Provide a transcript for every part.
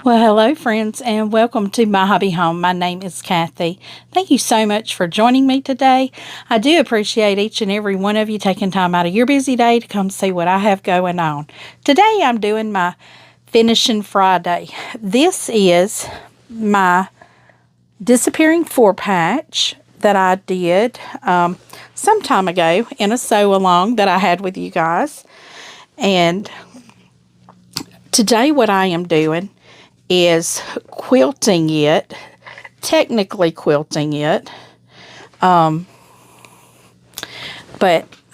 Well, hello, friends, and welcome to My Hobby Home. My name is Cathy. Thank you so much for joining me today. I do appreciate each and every one of you taking time out of your busy day to come see what I have going on. Today, I'm doing my Finishing Friday. This is my Disappearing 4-patch that I did some time ago in a sew-along that I had with you guys. And today, what I am doing is quilting it, technically quilting it, but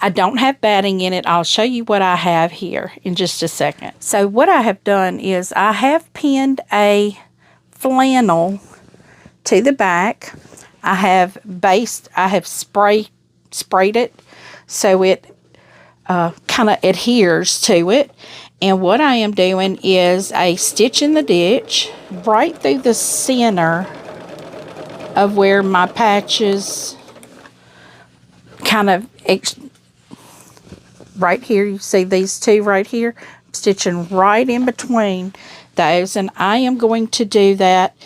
I don't have batting in it. I'll show you what I have here in just a second. So what I have done is I have pinned a flannel to the back. I have sprayed it so it kind of adheres to it. And what I am doing is a stitch in the ditch right through the center of where my patches kind of right here. You see these two right here? I'm stitching right in between those, and I am going to do that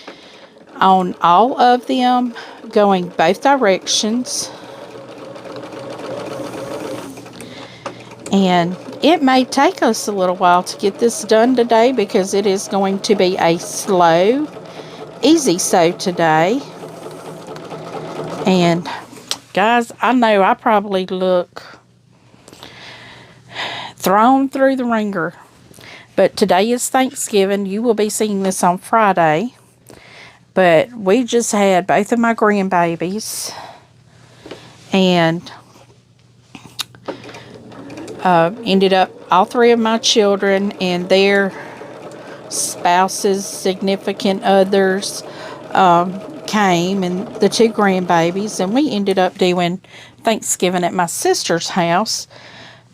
on all of them, going both directions. And it may take us a little while to get this done today because it is going to be a slow, easy sew today. And guys, I know I probably look thrown through the ringer, but today is Thanksgiving. You will be seeing this on Friday. But we just had both of my grandbabies, and ended up all three of my children and their spouses, significant others came, and the two grandbabies, and we ended up doing Thanksgiving at my sister's house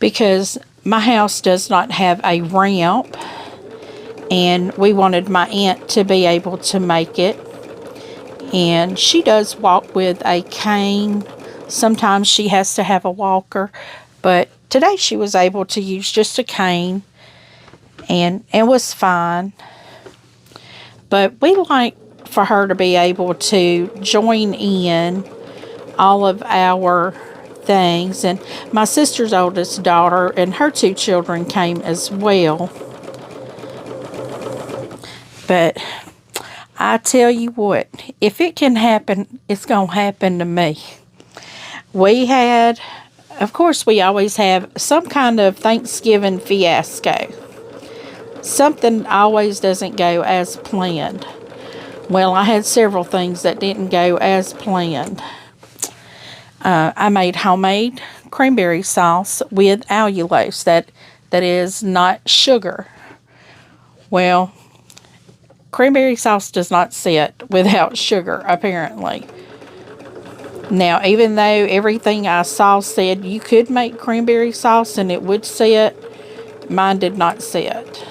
because my house does not have a ramp, and we wanted my aunt to be able to make it. And she does walk with a cane. Sometimes she has to have a walker, but today she was able to use just a cane, and it was fine. But we like for her to be able to join in all of our things. And my sister's oldest daughter and her two children came as well. But I tell you what, if it can happen, it's going to happen to me. Of course, we always have some kind of Thanksgiving fiasco. Something always doesn't go as planned. Well, I had several things that didn't go as planned. I made homemade cranberry sauce with allulose. That is not sugar. Well, cranberry sauce does not sit without sugar, apparently. Now, even though everything I saw said you could make cranberry sauce and it would sit, mine did not sit.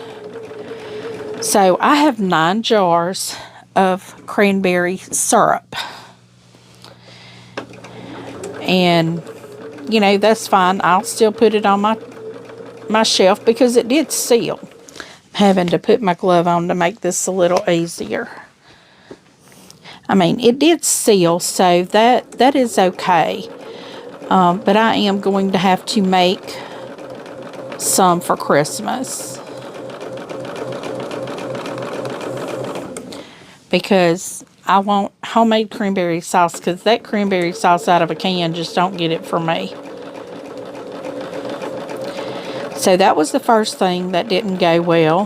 So I have 9 jars of cranberry syrup. And, you know, that's fine. I'll still put it on my shelf because it did seal. I'm having to put my glove on to make this a little easier. I mean, it did seal, so that is okay. But I am going to have to make some for Christmas, because I want homemade cranberry sauce, because that cranberry sauce out of a can just don't get it for me. So that was the first thing that didn't go well.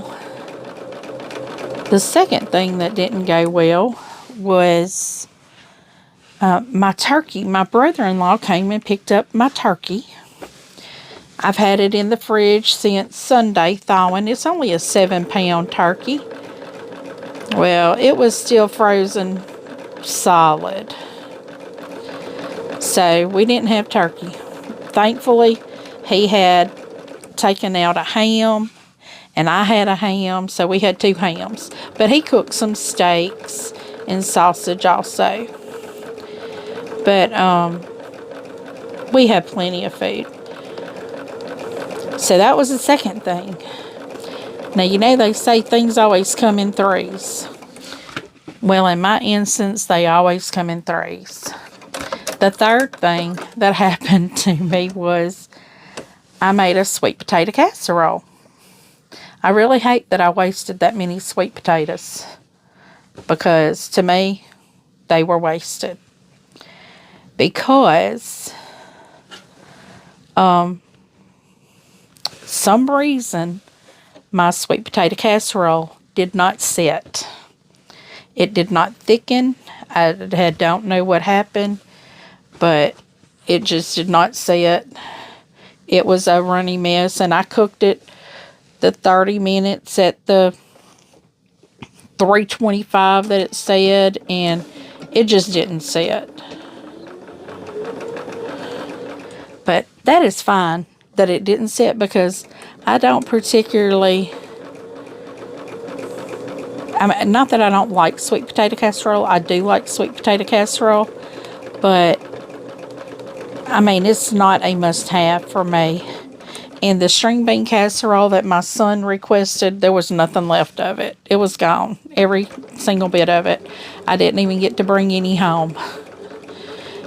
The second thing that didn't go well was my turkey. My brother-in-law came and picked up my turkey. I've had it in the fridge since Sunday thawing. It's only a 7-pound turkey. Well, it was still frozen solid. So we didn't have turkey. Thankfully, he had taken out a ham, and I had a ham, so we had 2 hams. But he cooked some steaks and sausage also. But we had plenty of food. So that was the second thing. Now, you know they say things always come in threes. Well, in my instance, they always come in threes. The third thing that happened to me was I made a sweet potato casserole. I really hate that I wasted that many sweet potatoes, because to me, they were wasted. Because some reason my sweet potato casserole did not set. It did not thicken. I don't know what happened, but it just did not set. It was a runny mess, and I cooked it the 30 minutes at the 325 that it said, and it just didn't set. But that is fine that it didn't set, because I don't particularly, I mean, not that I don't like sweet potato casserole. I do like sweet potato casserole, but I mean, it's not a must-have for me. And the string bean casserole that my son requested, there was nothing left of it. It was gone. Every single bit of it. I didn't even get to bring any home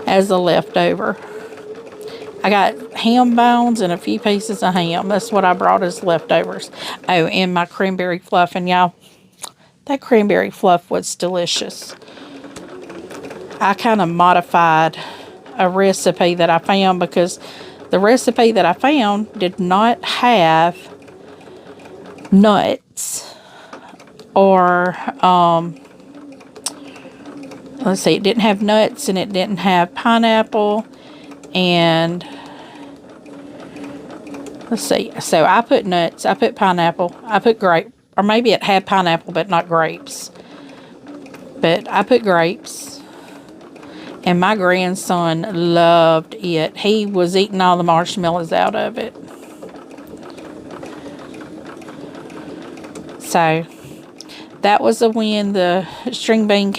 as a leftover. I got ham bones and a few pieces of ham. That's what I brought as leftovers. Oh, and my cranberry fluff. And y'all, that cranberry fluff was delicious. I kind of modified a recipe that I found, because the recipe that I found did not have nuts or, let's see, it didn't have nuts, and it didn't have pineapple, and let's see, so I put nuts, I put pineapple, I put grape, or maybe it had pineapple but not grapes, but I put grapes. And my grandson loved it. He was eating all the marshmallows out of it. So, that was a win. The string bean,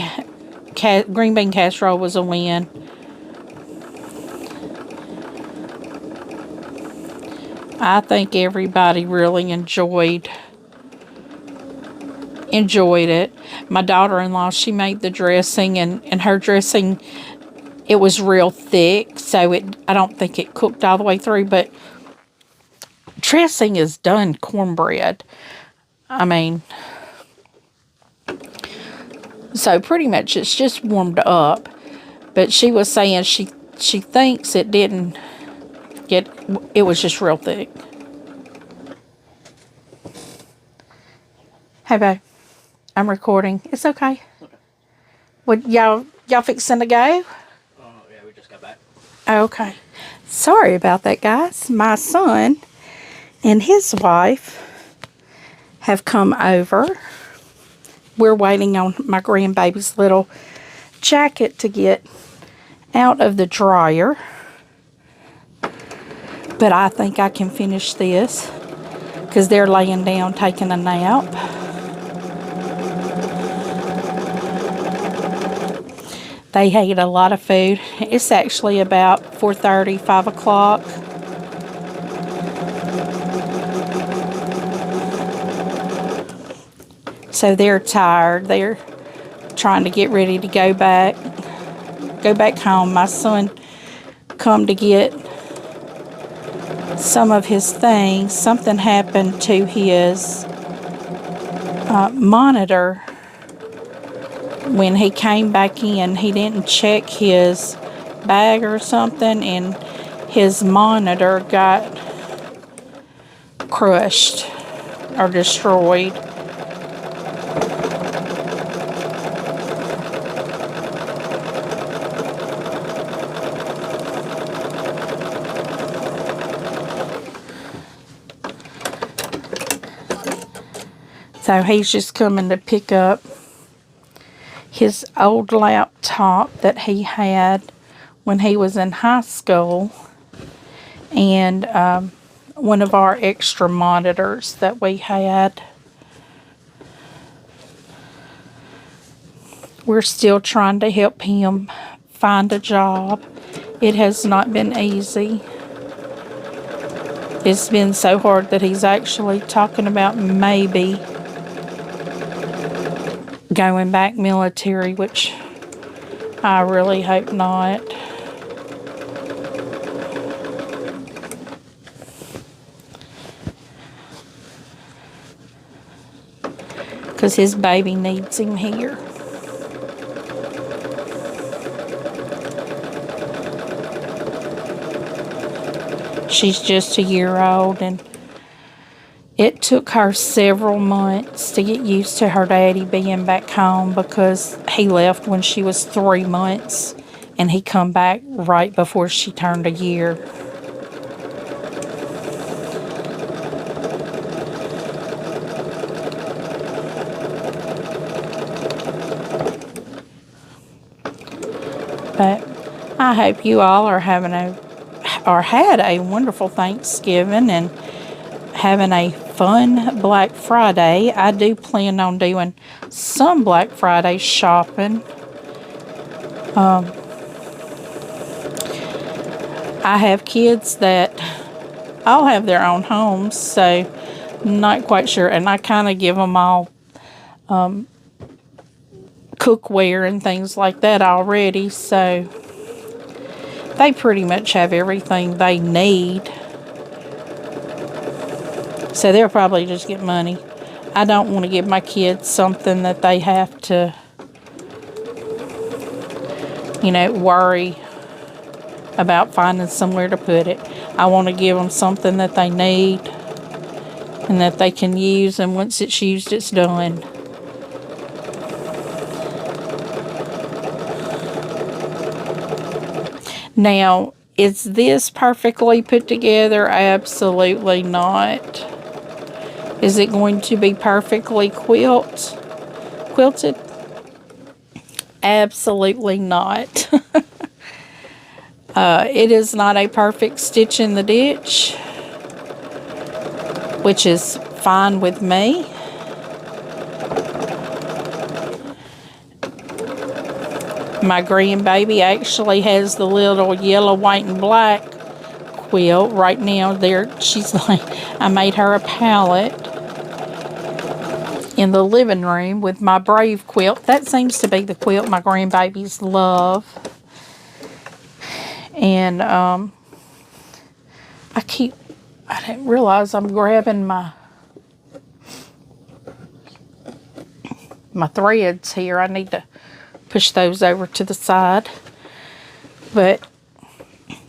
green bean casserole was a win. I think everybody really enjoyed it. My daughter-in-law, she made the dressing, and her dressing, it was real thick, so I don't think it cooked all the way through, but dressing is done cornbread. I mean, so pretty much it's just warmed up, but she was saying she thinks it didn't get, it was just real thick. Hey, babe, I'm recording. It's okay. What, y'all fixing to go? Yeah, we just got back. Okay. Sorry about that, guys. My son and his wife have come over. We're waiting on my grandbaby's little jacket to get out of the dryer. But I think I can finish this, because they're laying down taking a nap. They ate a lot of food. It's actually about 4:30, 5 o'clock. So they're tired. They're trying to get ready to go back home. My son come to get some of his things. Something happened to his monitor. When he came back in, he didn't check his bag or something, and his monitor got crushed or destroyed. So he's just coming to pick up his old laptop that he had when he was in high school, and one of our extra monitors that we had. We're still trying to help him find a job. It has not been easy. It's been so hard that he's actually talking about maybe going back military, which I really hope not. Because his baby needs him here. She's just a year old, and it took her several months to get used to her daddy being back home, because he left when she was 3 months and he come back right before she turned a year. But I hope you all are having had a wonderful Thanksgiving and having a fun Black Friday. I do plan on doing some Black Friday shopping. I have kids that all have their own homes, so not quite sure. And I kind of give them all cookware and things like that already, so they pretty much have everything they need. So they'll probably just get money. I don't want to give my kids something that they have to, worry about finding somewhere to put it. I want to give them something that they need and that they can use, and once it's used, it's done. Now, is this perfectly put together? Absolutely not. Is it going to be perfectly quilted? Absolutely not. It is not a perfect stitch in the ditch, which is fine with me. My grandbaby actually has the little yellow, white, and black quilt right now. There, she's like, I made her a palette in the living room with my Brave quilt. That seems to be the quilt my grandbabies love. And I didn't realize I'm grabbing my threads here. I need to push those over to the side. But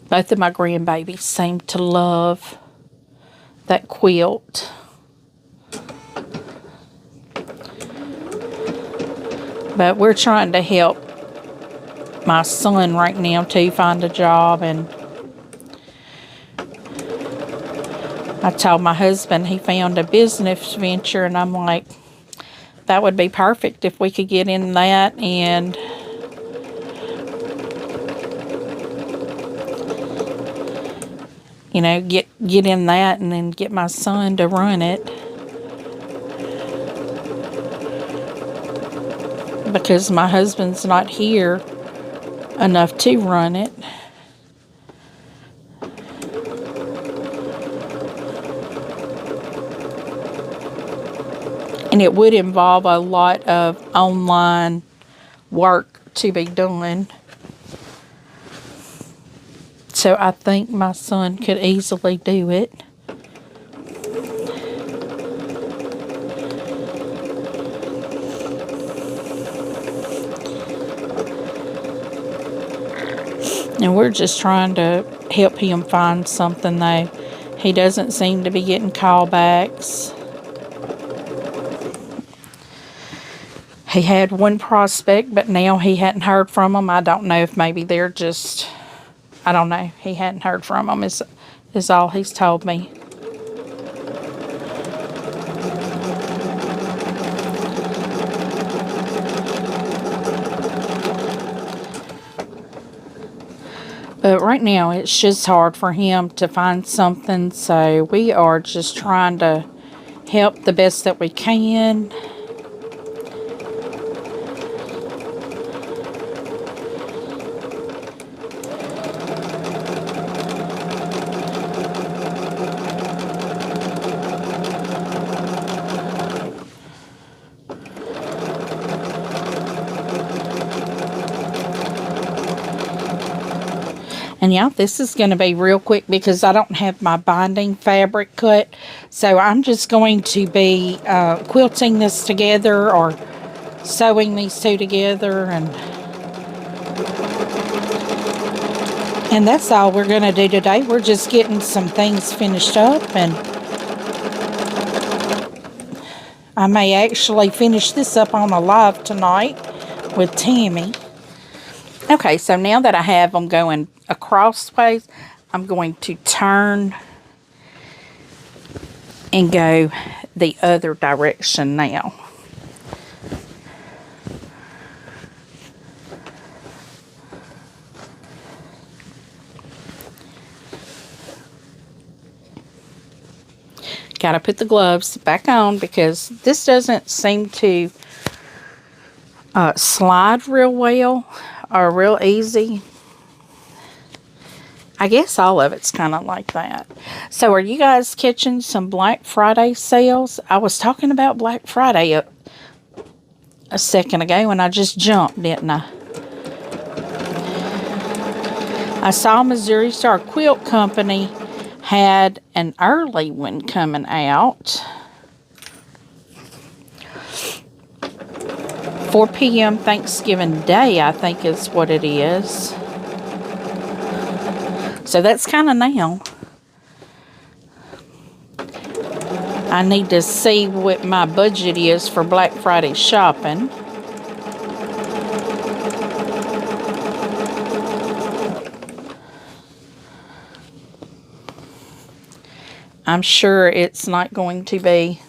both of my grandbabies seem to love that quilt. But we're trying to help my son right now to find a job, and I told my husband he found a business venture, and I'm like, that would be perfect if we could get in that and get in that and then get my son to run it, because my husband's not here enough to run it. And it would involve a lot of online work to be done. So I think my son could easily do it. And we're just trying to help him find something, though. He doesn't seem to be getting callbacks. He had one prospect, but now he hadn't heard from them. I don't know if maybe they're just, I don't know. He hadn't heard from them is all he's told me. But right now, it's just hard for him to find something, so we are just trying to help the best that we can. And yeah, this is going to be real quick because I don't have my binding fabric cut. So I'm just going to be quilting this together or sewing these two together. And that's all we're going to do today. We're just getting some things finished up. And I may actually finish this up on a live tonight with Tammy. Okay, so now that I have them going acrossways, I'm going to turn and go the other direction now. Got to put the gloves back on because this doesn't seem to slide real well or real easy. I guess all of it's kind of like that. So are you guys catching some Black Friday sales? I was talking about Black Friday a second ago and I just jumped, didn't I? I saw Missouri Star Quilt Company had an early one coming out. 4 p.m. Thanksgiving Day, I think is what it is. So that's kind of now. I need to see what my budget is for Black Friday shopping. I'm sure it's not going to be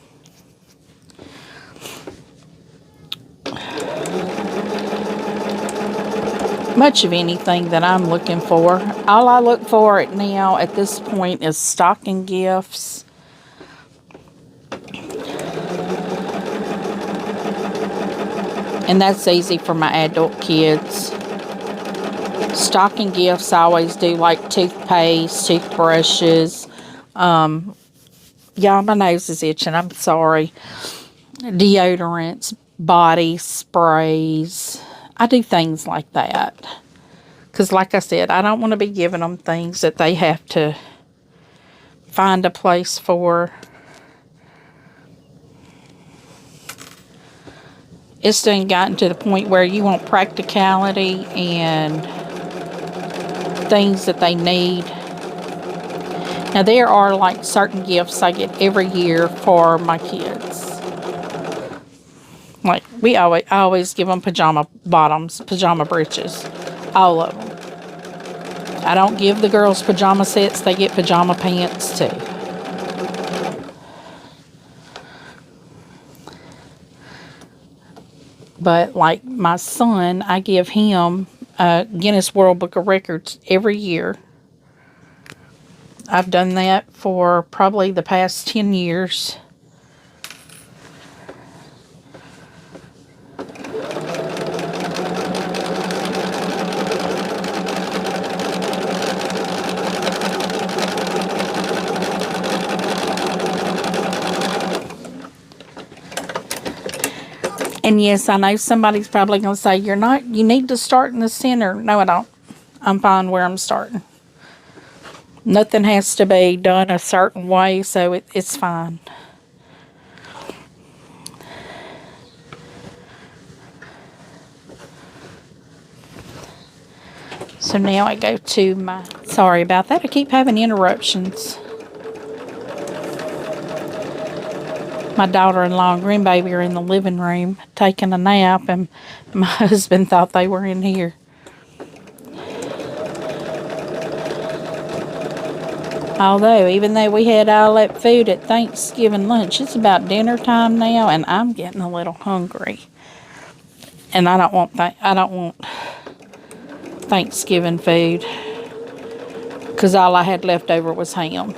much of anything that I'm looking for. All I look for now at this point is stocking gifts. And that's easy for my adult kids. Stocking gifts, I always do like toothpaste, toothbrushes. Yeah, my nose is itching. I'm sorry. Deodorants, body sprays. I do things like that. Because like I said, I don't want to be giving them things that they have to find a place for. It's done gotten to the point where you want practicality and things that they need. Now, there are like certain gifts I get every year for my kids. Like, I always give them pajama bottoms, pajama breeches. All of them. I don't give the girls pajama sets. They get pajama pants too. But like my son, I give him a Guinness World Book of Records every year. I've done that for probably the past 10 years. And yes, I know somebody's probably going to say, you need to start in the center. No, I don't. I'm fine where I'm starting. Nothing has to be done a certain way, so it's fine. So now I go to my... Sorry about that. I keep having interruptions. My daughter-in-law and grandbaby are in the living room taking a nap, and my husband thought they were in here. Although, even though we had all that food at Thanksgiving lunch, it's about dinner time now, and I'm getting a little hungry. And I don't want Thanksgiving food, because all I had left over was ham.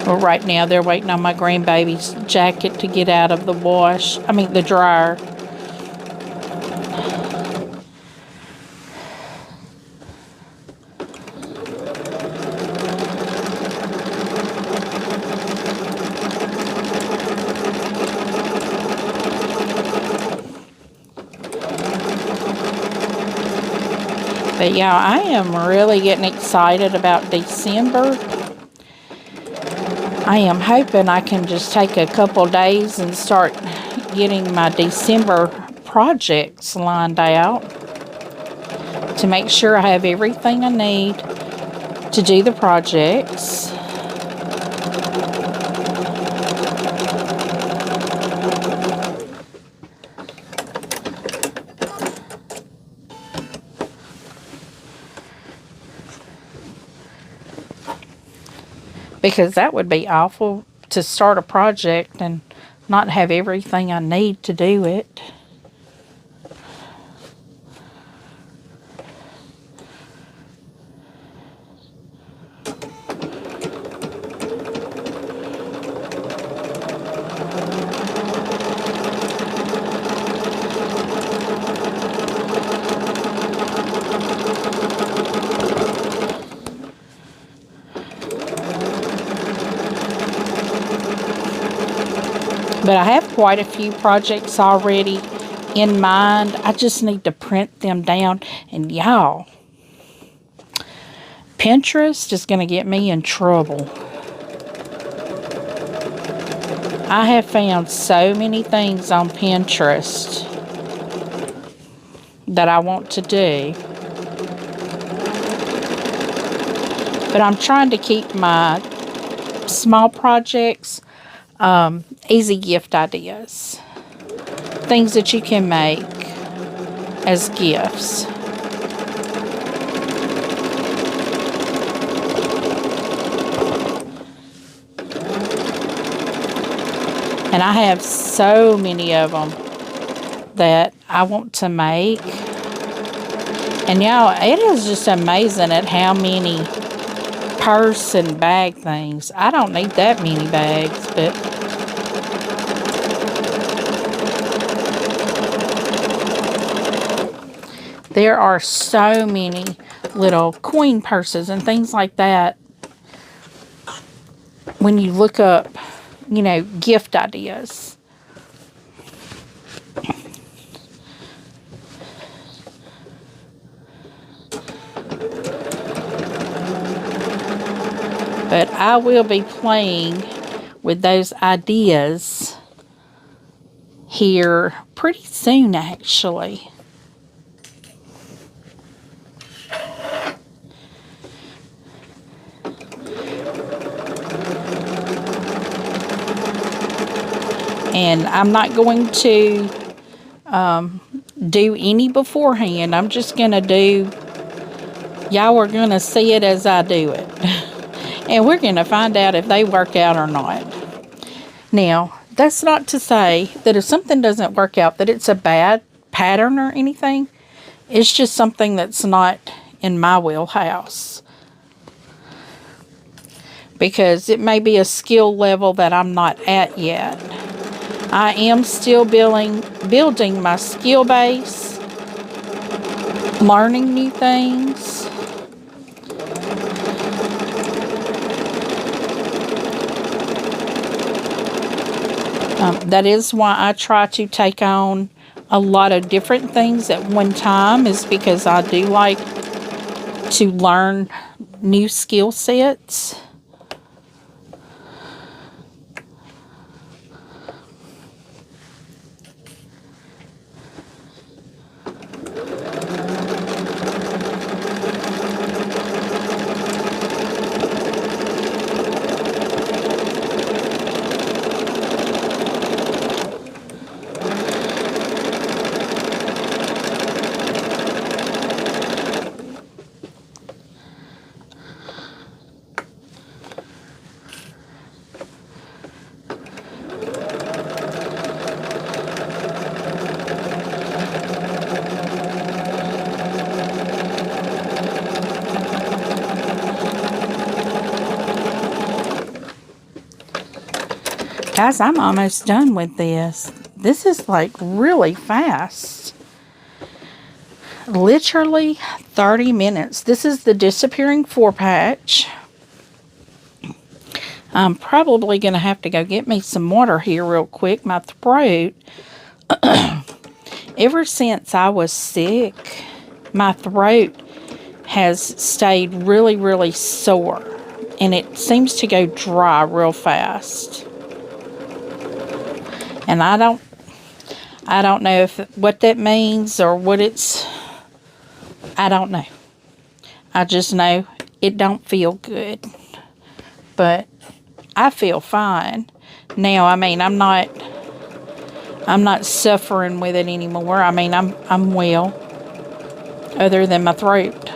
Well, right now they're waiting on my grandbaby's jacket to get out of the the dryer. But yeah, I am really getting excited about December. I am hoping I can just take a couple days and start getting my December projects lined out to make sure I have everything I need to do the projects. Because that would be awful to start a project and not have everything I need to do it. But I have quite a few projects already in mind. I just need to print them down. And y'all, Pinterest is going to get me in trouble. I have found so many things on Pinterest that I want to do. But I'm trying to keep my small projects easy gift ideas. Things that you can make as gifts. And I have so many of them that I want to make. And y'all, it is just amazing at how many purse and bag things. I don't need that many bags, but there are so many little coin purses and things like that when you look up, you know, gift ideas. But I will be playing with those ideas here pretty soon, actually. And I'm not going to do any beforehand. I'm just going to do, y'all are going to see it as I do it. And we're going to find out if they work out or not. Now, that's not to say that if something doesn't work out, that it's a bad pattern or anything. It's just something that's not in my wheelhouse. Because it may be a skill level that I'm not at yet. I am still building my skill base, learning new things. That is why I try to take on a lot of different things at one time, is because I do like to learn new skill sets. Guys, I'm almost done with this. This is like really fast. Literally 30 minutes. This is the Disappearing 4-patch. I'm probably going to have to go get me some water here real quick. My throat, ever since I was sick, my throat has stayed really, really sore. And it seems to go dry real fast. And I don't know what that means or what it's, I don't know. I just know it don't feel good. But I feel fine. Now, I mean, I'm not suffering with it anymore. I mean, I'm well. Other than my throat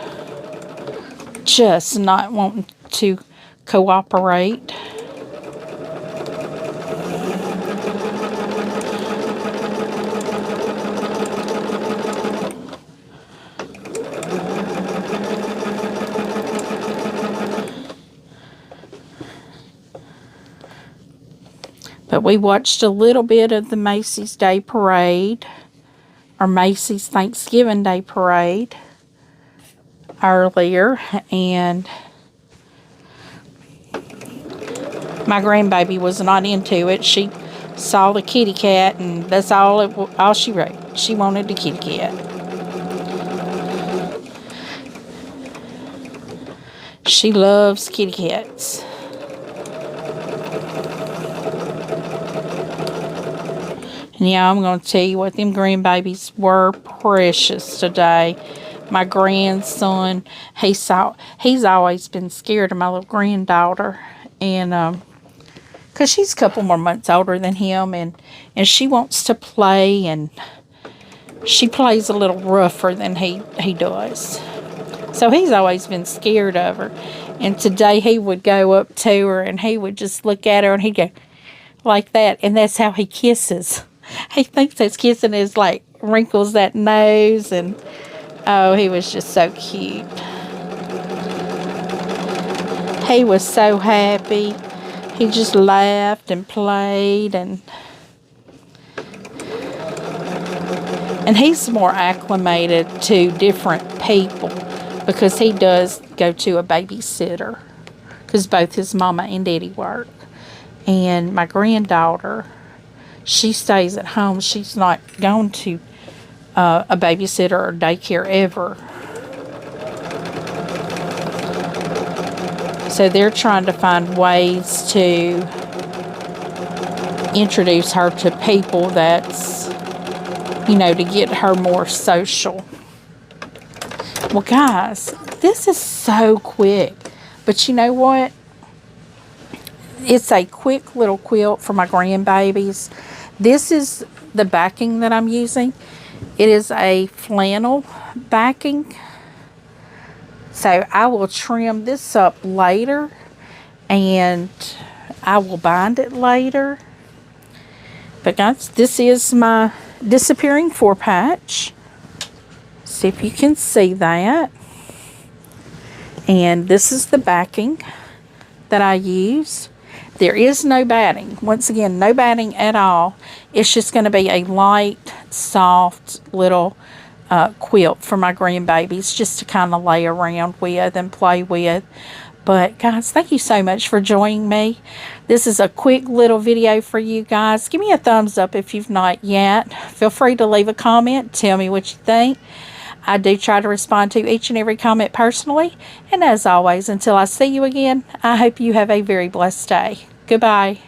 just not wanting to cooperate. But we watched a little bit of the Macy's Day Parade, or Macy's Thanksgiving Day Parade earlier, and my grandbaby was not into it. She saw the kitty cat, and that's all she wrote. She wanted the kitty cat. She loves kitty cats. And yeah, I'm going to tell you what, them grandbabies were precious today. My grandson, he's always been scared of my little granddaughter. And, because she's a couple more months older than him. And she wants to play, and she plays a little rougher than he does. So he's always been scared of her. And today he would go up to her, and he would just look at her, and he'd go like that. And that's how he kisses. He thinks that's kissing is like wrinkles that nose, and oh, he was just so cute. He was so happy. He just laughed and played, and he's more acclimated to different people because he does go to a babysitter because both his mama and daddy work. And my granddaughter, she stays at home. She's not going to a babysitter or daycare ever. So they're trying to find ways to introduce her to people that's, to get her more social. Well, guys, this is so quick. But you know what? It's a quick little quilt for my grandbabies. This is the backing that I'm using. It is a flannel backing. So I will trim this up later, and I will bind it later. But guys, this is my Disappearing 4-patch. See if you can see that. And this is the backing that I use. There is no batting. Once again, no batting at all. It's just going to be a light, soft little quilt for my grandbabies just to kind of lay around with and play with. But guys, thank you so much for joining me. This is a quick little video for you guys. Give me a thumbs up if you've not yet. Feel free to leave a comment. Tell me what you think. I do try to respond to each and every comment personally. And as always, until I see you again, I hope you have a very blessed day. Goodbye.